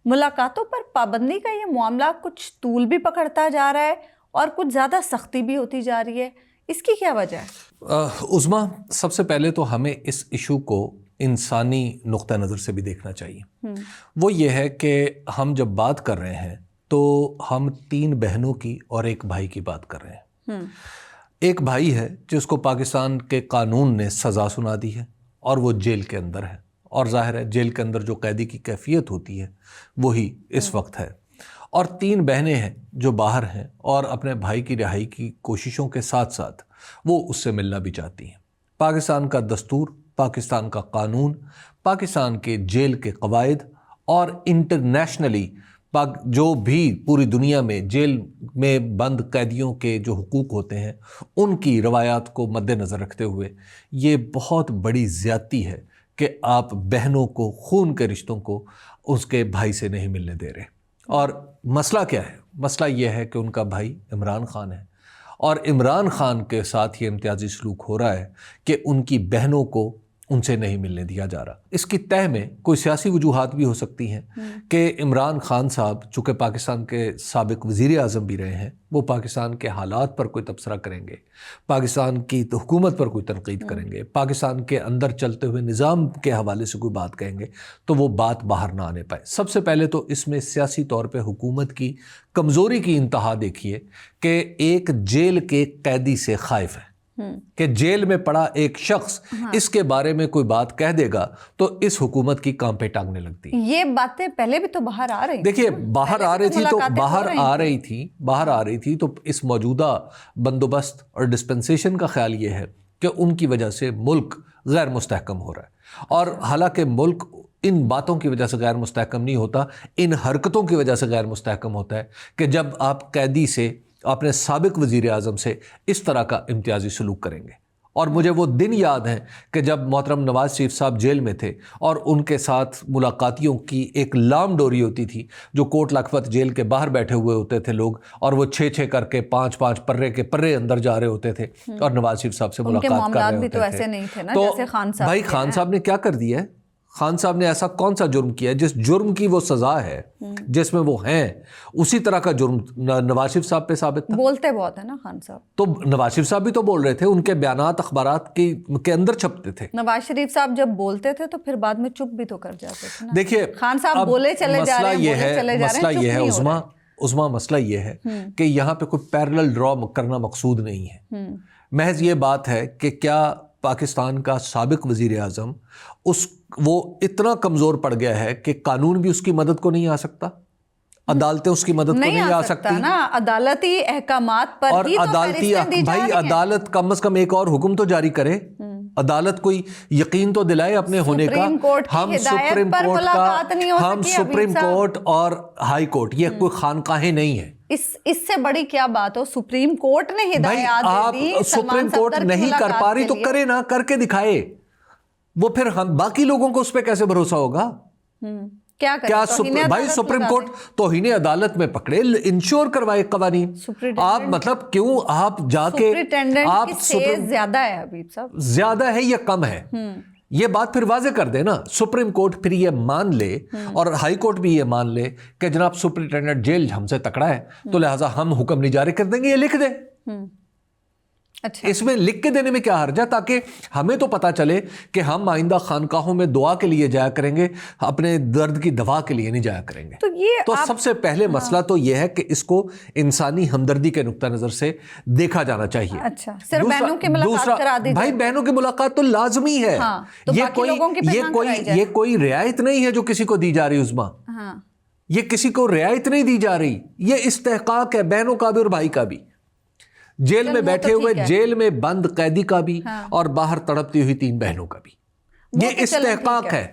मुलाकातों पर पाबंदी का ये मामला कुछ तूल भी पकड़ता जा रहा है और कुछ ज़्यादा सख्ती भी होती जा रही है, इसकी क्या वजह है? उज़मा, सबसे पहले तो हमें इस इशू को इंसानी नुक्ता नज़र से भी देखना चाहिए। वो ये है कि हम जब बात कर रहे हैं तो हम 3 बहनों की और एक भाई की बात कर रहे हैं। एक भाई है जिसको पाकिस्तान के कानून ने सज़ा सुना दी है और वो जेल के अंदर है, और जाहिर है जेल के अंदर जो कैदी की कैफियत होती है वही इस वक्त है। और 3 बहनें हैं जो बाहर हैं और अपने भाई की रिहाई की कोशिशों के साथ साथ वो उससे मिलना भी चाहती हैं। पाकिस्तान का दस्तूर, पाकिस्तान का कानून, पाकिस्तान के जेल के कवायद और इंटरनेशनली जो भी पूरी दुनिया में जेल में बंद कैदियों के जो हुकूक होते हैं उनकी रवायात को मद्देनज़र रखते हुए ये बहुत बड़ी ज़्यादती है कि आप बहनों को, खून के रिश्तों को उसके भाई से नहीं मिलने दे रहे। और मसला क्या है? मसला यह है कि उनका भाई इमरान खान है और इमरान खान के साथ ये इम्तियाजी सलूक हो रहा है कि उनकी बहनों को उनसे नहीं मिलने दिया जा रहा। इसकी तह में कोई सियासी वजूहात भी हो सकती हैं कि इमरान खान साहब चूँकि पाकिस्तान के साबिक वज़ीर आज़म भी रहे हैं, वो पाकिस्तान के हालात पर कोई तबसरा करेंगे, पाकिस्तान की हुकूमत पर कोई तनकीद करेंगे, पाकिस्तान के अंदर चलते हुए निज़ाम के हवाले से कोई बात कहेंगे तो वो बात बाहर ना आने पाए। सबसे पहले तो इसमें सियासी तौर पर हुकूमत की कमज़ोरी की इंतहा देखिए कि एक जेल के कैदी से खाइफ है कि जेल में पड़ा एक शख्स इसके बारे में कोई बात कह देगा तो इस हुकूमत की काम पे टांगने लगती है। ये बातें पहले भी तो बाहर आ रही, देखिए बाहर आ रही थी तो बाहर आ रही थी तो इस मौजूदा बंदोबस्त और डिस्पेंसेशन का ख्याल ये है कि उनकी वजह से मुल्क गैर मुस्तहकम हो रहा है। और हालांकि मुल्क इन बातों की वजह से गैर मुस्तहकम नहीं होता, इन हरकतों की वजह से गैर मुस्तहकम होता है कि जब आप कैदी से, अपने साबिक वज़ीर आज़म से इस तरह का इम्तियाजी सलूक करेंगे। और मुझे वो दिन याद हैं कि जब मोहतरम नवाज़ शरीफ साहब जेल में थे और उनके साथ मुलाकातियों की एक लाम डोरी होती थी, जो कोट लखपत जेल के बाहर बैठे हुए होते थे लोग और वो 6-6 करके 5-5 पर्रे के पर्रे अंदर जा रहे होते थे और नवाज़ शरीफ साहब से मुलाकात कर रहे होते थे। ऐसे नहीं थे ना, तो जैसे खान साहब भाई खान साहब ने क्या कर दिया है? खान साहब ने ऐसा कौन सा जुर्म किया है जिस जुर्म की वो सज़ा है जिसमें वो हैं, उसी तरह का जुर्म नवाज शरीफ साहब पे साबित था। बोलते बहुत है ना खान साहब, तो नवाज शरीफ साहब भी तो बोल रहे थे, उनके बयानात अखबारात के अंदर छपते थे। नवाज शरीफ साहब जब बोलते थे तो फिर बाद में चुप भी तो कर जाते थे ना। देखिए खान साहब बोले चले जा रहे हैं, मसला ये है उस्मा, मसला ये है कि यहाँ पे कोई पैरेलल ड्रॉ करना मकसूद नहीं है। महज ये बात है कि क्या पाकिस्तान का साबिक वज़ीर आज़म वो इतना कमज़ोर पड़ गया है कि कानून भी उसकी मदद को नहीं आ सकता, अदालतें उसकी मदद को नहीं आ सकती ना, अदालती अहकामात पर और ही तो अदालती भाई अदालत कम से कम एक और हुक्म तो जारी करे, अदालत कोई यकीन तो दिलाए अपने होने का। हम सुप्रीम कोर्ट और हाई कोर्ट ये कोई खानकाहें नहीं है। इससे बड़ी क्या बात हो, सुप्रीम कोर्ट ने हिदायत दे दी, सुप्रीम कोर्ट नहीं कर पा रही तो करे ना, करके दिखाए। वो फिर हम बाकी लोगों को उस पर कैसे भरोसा होगा? क्या भाई सुप्रीम कोर्ट तौहीन अदालत में पकड़े, इंश्योर करवाए कवानीन। आप मतलब क्यों आप जाके आप ज्यादा है हबीब साहब, ज्यादा है या कम है, ये बात फिर वाजे कर दे ना। सुप्रीम कोर्ट फिर ये मान ले और हाई कोर्ट भी ये मान ले कि जनाब सुपरिटेंडेंट जेल हमसे तकड़ा है तो लिहाजा हम हुक्म नहीं जारी कर देंगे, ये लिख दे। अच्छा, इसमें लिख के देने में क्या हर्ज है, ताकि हमें तो पता चले कि हम आइंदा खानकाहों में दुआ के लिए जाया करेंगे, अपने दर्द की दवा के लिए नहीं जाया करेंगे। तो सबसे पहले मसला तो यह है कि इसको इंसानी हमदर्दी के नुक्ता नजर से देखा जाना चाहिए। अच्छा, सिर्फ बहनों की मुलाकात करा दीजिए। भाई बहनों की मुलाकात तो लाजमी है। तो ये कोई रियायत नहीं है जो किसी को दी जा रही उस्मा, ये किसी को रियायत नहीं दी जा रही, ये इस्तेहकाक है बहनों का भी और भाई का भी, जेल में बैठे हुए जेल में बंद कैदी का भी और बाहर तड़पती हुई 3 बहनों का भी। ये इस्तेहकाक है।